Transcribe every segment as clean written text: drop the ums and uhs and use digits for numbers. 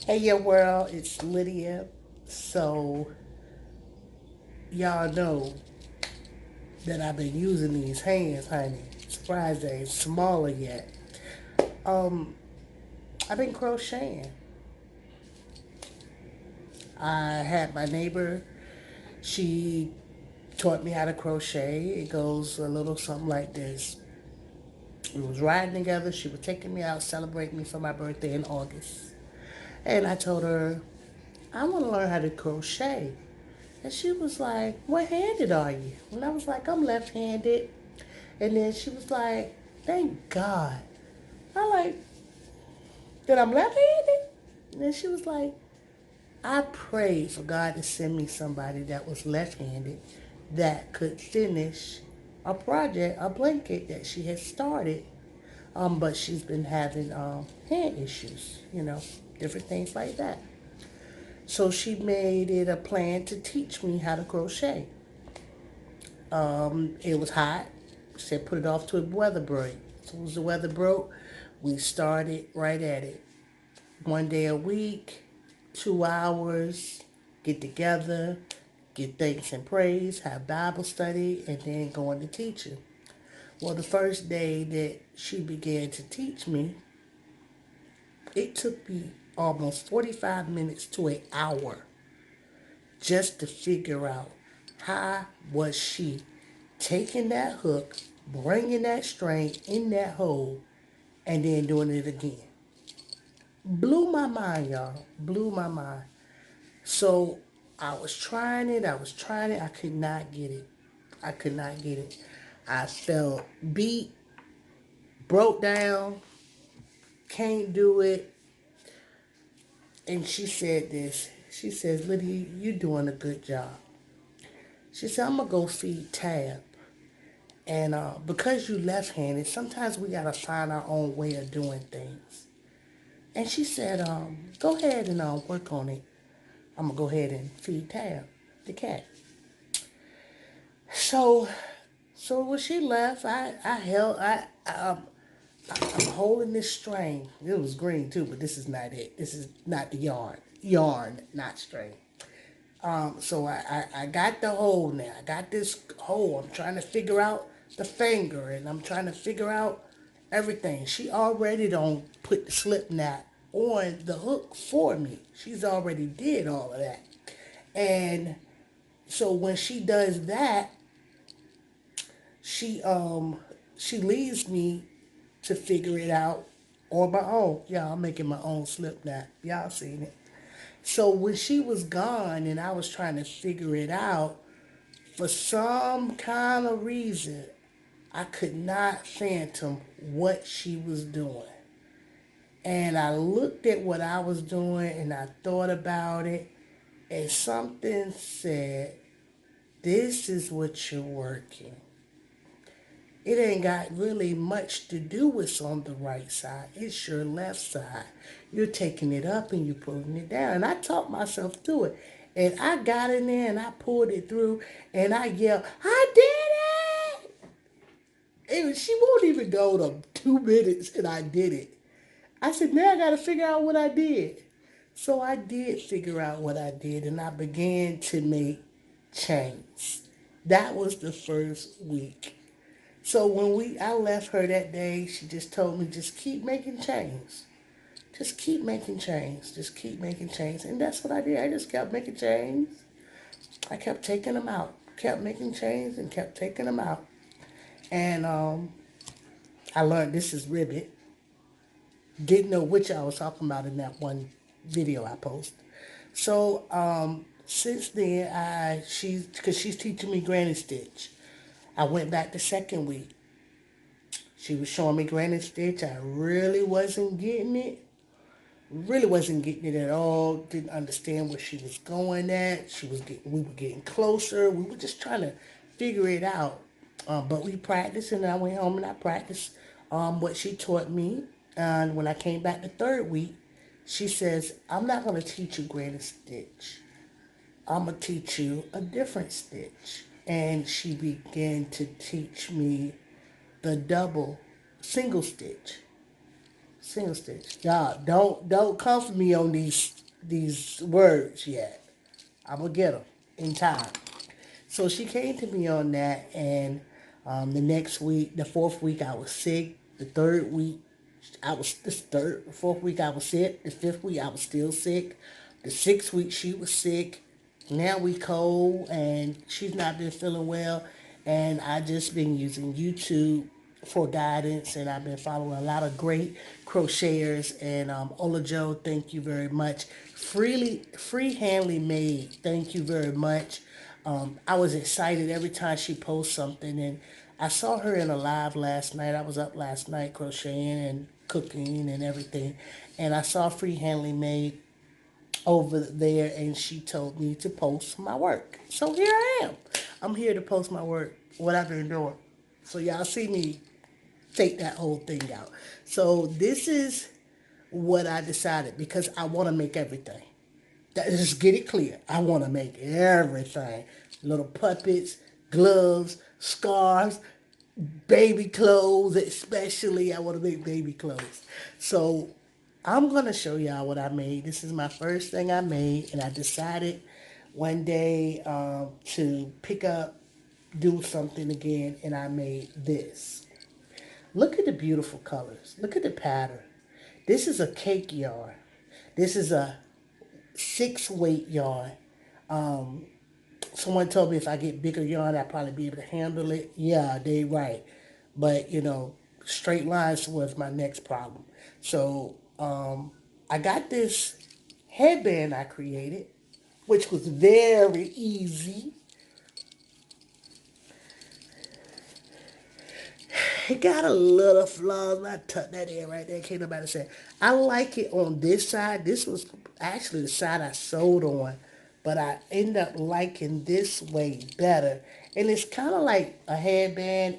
Hey, your world, it's Lydia. So, y'all know that I've been using these hands, honey. Surprised they ain't smaller yet. Um, I've been crocheting. I had my neighbor, she taught me how to crochet. It goes a little something like this. We was riding together. She was taking me out, celebrating me for my birthday in August. And I told her, I want to learn how to crochet. And she was like, what handed are you? And I was like, I'm left handed. And then she was like, thank God. I like, that I'm left handed? And then she was like, I prayed for God to send me somebody that was left handed that could finish a project, a blanket that she had started. But she's been having hand issues, different things like that. So she made it a plan to teach me how to crochet. It was hot. She said put it off to a weather break. As soon as the weather broke, we started right at it. One day a week, 2 hours, get together, give thanks and praise, have Bible study, and then go into teaching. Well, the first day that she began to teach me, it took me almost 45 minutes to an hour just to figure out how was she taking that hook, bringing that string in that hole, and then doing it again. Blew my mind, y'all. Blew my mind. So I was trying it. I could not get it. I could not get it. I felt beat, broke down, can't do it. And she said this. She says, Lydia, you're doing a good job. She said, I'm going to go feed Tab. And because you left-handed, sometimes we got to find our own way of doing things. And she said, go ahead and work on it. I'm going to go ahead and feed Tab, the cat. So, so when she left, I'm holding this string. It was green too, but this is not it. This is not the yarn. Yarn, not string. So I got the hole now. I got this hole. I'm trying to figure out the finger, and I'm trying to figure out everything. She already don't put the slip knot on the hook for me. She's already did all of that. And so when she does that, she um she leaves me to figure it out on my own. Yeah, I'm making my own slip knot. Y'all seen it. So when she was gone and I was trying to figure it out, for some kind of reason, I could not fathom what she was doing. And I looked at what I was doing and I thought about it, and something said, this is what you're working. It ain't got really much to do with what's on the right side. It's your left side. You're taking it up and you're pulling it down. And I talked myself through it. And I got in there and I pulled it through and I yelled, I did it! And she won't even go to 2 minutes and I did it. I said, now I got to figure out what I did. So I did figure out what I did and I began to make chains. That was the first week. So when I left her that day, she just told me, just keep making chains. Just keep making chains. Just keep making chains. And that's what I did. I just kept making chains. I kept taking them out. Kept making chains and kept taking them out. And I learned this is ribbit. Didn't know which I was talking about in that one video I posted. So since then, because she's teaching me Granny Stitch. I went back the second week. She was showing me Granny Stitch. I really wasn't getting it. Really wasn't getting it at all. Didn't understand where she was going at. We were getting closer. We were just trying to figure it out. But we practiced, and I went home and I practiced what she taught me. And when I came back the third week, she says, I'm not going to teach you Granny Stitch. I'm going to teach you a different stitch. And she began to teach me the double single stitch. Single stitch. Y'all, don't come for me on these words yet. I'm gonna get them in time. So she came to me on that, and the next week, the fourth week, I was sick. The third week, fourth week, I was sick. The fifth week, I was still sick. The sixth week, she was sick. Now we cold, and she's not been feeling well. And I just been using YouTube for guidance, and I've been following a lot of great crocheters. And Ola Joe, thank you very much. Free handly made, thank you very much. I was excited every time she posts something, and I saw her in a live last night. I was up last night crocheting and cooking and everything, and I saw Free Handly Made over there, and she told me to post my work. So here I am. I'm here to post my work, what I've been doing. So y'all see me take that whole thing out. So this is what I decided, because I want to make everything. Just get it clear. I want to make everything. Little puppets, gloves, scarves, baby clothes, especially. I want to make baby clothes. So I'm going to show y'all what I made. This is my first thing I made, and I decided one day to pick up, do something again, and I made this. Look at the beautiful colors. Look at the pattern. This is a cake yarn. This is a 6-weight yarn. Someone told me if I get bigger yarn, I'd probably be able to handle it. Yeah, they right. But, straight lines was my next problem. So, I got this headband I created, which was very easy. It got a little flaws. I tucked that in right there. Can't nobody say. I like it on this side. This was actually the side I sewed on, but I end up liking this way better. And it's kind of like a headband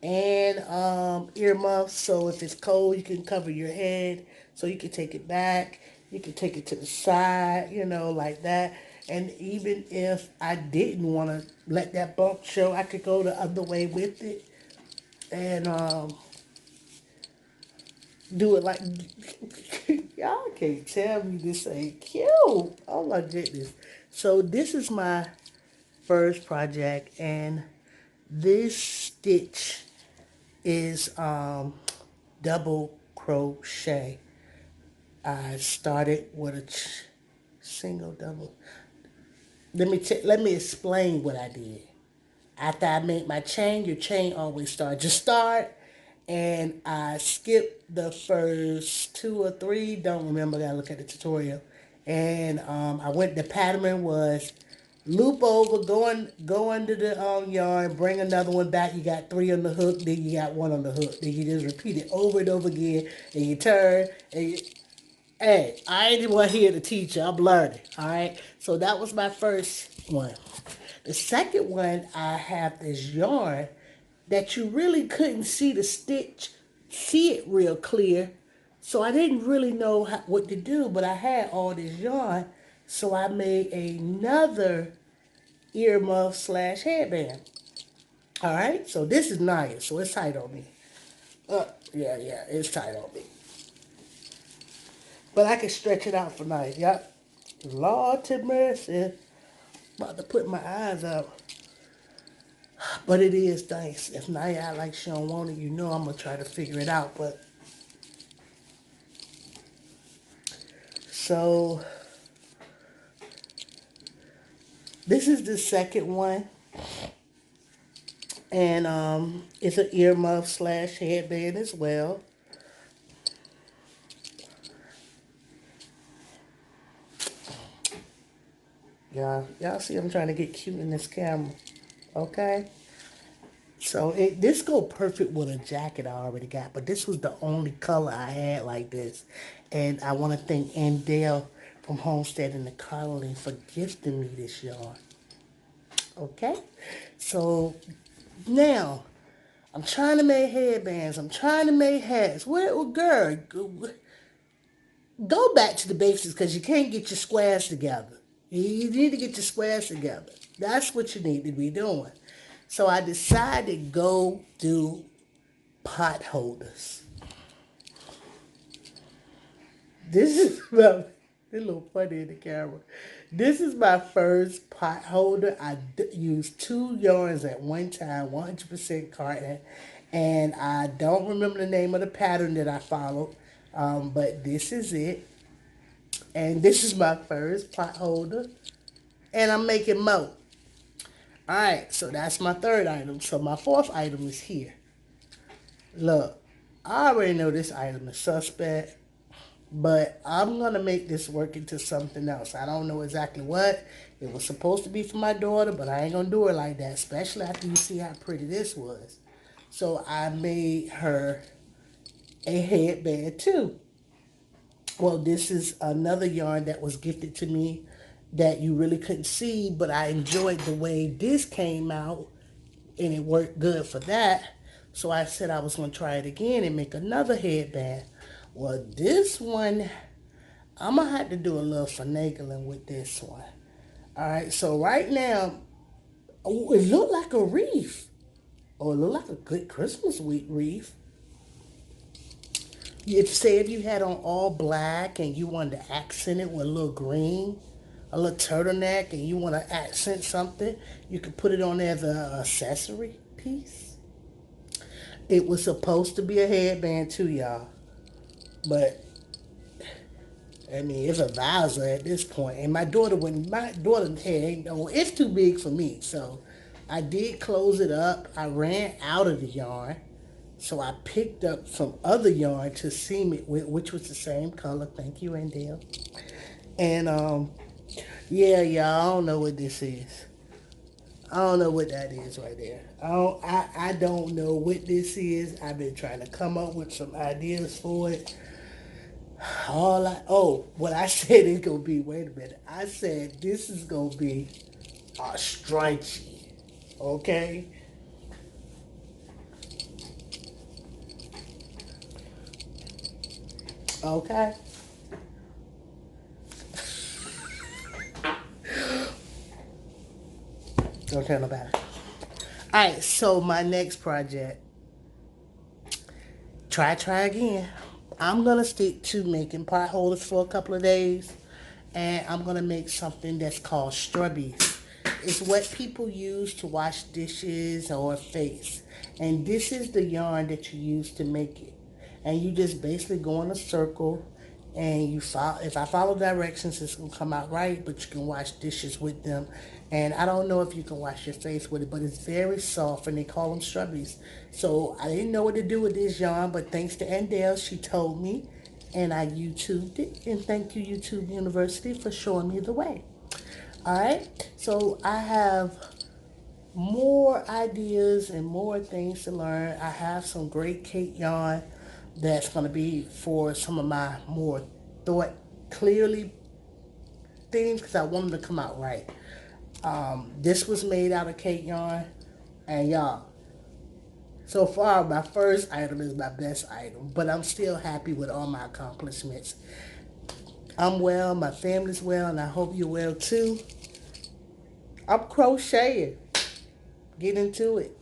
and earmuffs. So if it's cold, you can cover your head. So you can take it back. You can take it to the side, like that. And even if I didn't want to let that bump show, I could go the other way with it. And do it like y'all can't tell me this ain't cute. Oh my goodness. So this is my first project, and this stitch is double crochet. I started with a single double. Let me explain what I did. After I made my chain, your chain always starts. Just start, and I skipped the first 2 or 3. Don't remember. Gotta look at the tutorial. And I went. The pattern was loop over, go under the yarn, bring another one back. You got 3 on the hook, then you got 1 on the hook. Then you just repeat it over and over again, and you turn. Hey, I ain't the one here to teach you. I'm learning. All right. So that was my first one. The second one, I have this yarn that you really couldn't see the stitch, see it real clear. So I didn't really know what to do, but I had all this yarn. So I made another earmuff / headband. All right, so this is nice. So it's tight on me. Yeah, it's tight on me. But I can stretch it out for nice. Yep. Lord to mercy. About to put my eyes out. But it is nice. If Naya act like she don't want it, I'm going to try to figure it out. But so this is the second one. And it's an earmuff / headband as well. Y'all see I'm trying to get cute in this camera. Okay? So this go perfect with a jacket I already got, but this was the only color I had like this. And I want to thank Andale from Homestead and the Colony for gifting me this yarn. Okay? So now, I'm trying to make headbands. I'm trying to make hats. Well, girl, go back to the basics, because you can't get your squares together. You need to get your squares together. That's what you need to be doing. So I decided to go do pot holders. This is my, a little funny in the camera. This is my first pot holder. I used two yarns at one time, 100% cotton. And I don't remember the name of the pattern that I followed. But this is it. And this is my first pot holder. And I'm making more. Alright, so that's my third item. So my fourth item is here. Look, I already know this item is suspect, but I'm going to make this work into something else. I don't know exactly what. It was supposed to be for my daughter, but I ain't going to do it like that, especially after you see how pretty this was. So I made her a headband too. Well, this is another yarn that was gifted to me that you really couldn't see, but I enjoyed the way this came out and it worked good for that. So I said I was going to try it again and make another headband. Well, this one, I'm going to have to do a little finagling with this one. All right, so right now, oh, it looked like a wreath. Oh, it looked like a good Christmas week wreath. If you had on all black and you wanted to accent it with a little green, a little turtleneck, and you want to accent something, you could put it on there as an accessory piece. It was supposed to be a headband too, y'all. But, I mean, it's a visor at this point. And my daughter's head ain't, no, it's too big for me. So, I did close it up. I ran out of the yarn. So I picked up some other yarn to seam it with, which was the same color. Thank you, Andale. And yeah, y'all, I don't know what this is. I don't know what that is right there. I don't know what this is. I've been trying to come up with some ideas for it. What I said is gonna be. Wait a minute. I said this is gonna be a stripey. Okay. Okay. Don't tell nobody. Alright, so my next project. Try again. I'm gonna stick to making pot holders for a couple of days. And I'm gonna make something that's called strawberries. It's what people use to wash dishes or face. And this is the yarn that you use to make it. And you just basically go in a circle and you follow. If I follow directions, it's gonna come out right, but you can wash dishes with them. And I don't know if you can wash your face with it, but it's very soft, and they call them strawberries. So I didn't know what to do with this yarn, but thanks to Andale, she told me, and I YouTubed it. And thank you, YouTube University, for showing me the way. All right, so I have more ideas and more things to learn. I have some great cake yarn that's going to be for some of my more thought clearly things because I want them to come out right. This was made out of cake yarn, and y'all, so far my first item is my best item, but I'm still happy with all my accomplishments. I'm well, my family's well, and I hope you're well too. I'm crocheting. Get into it.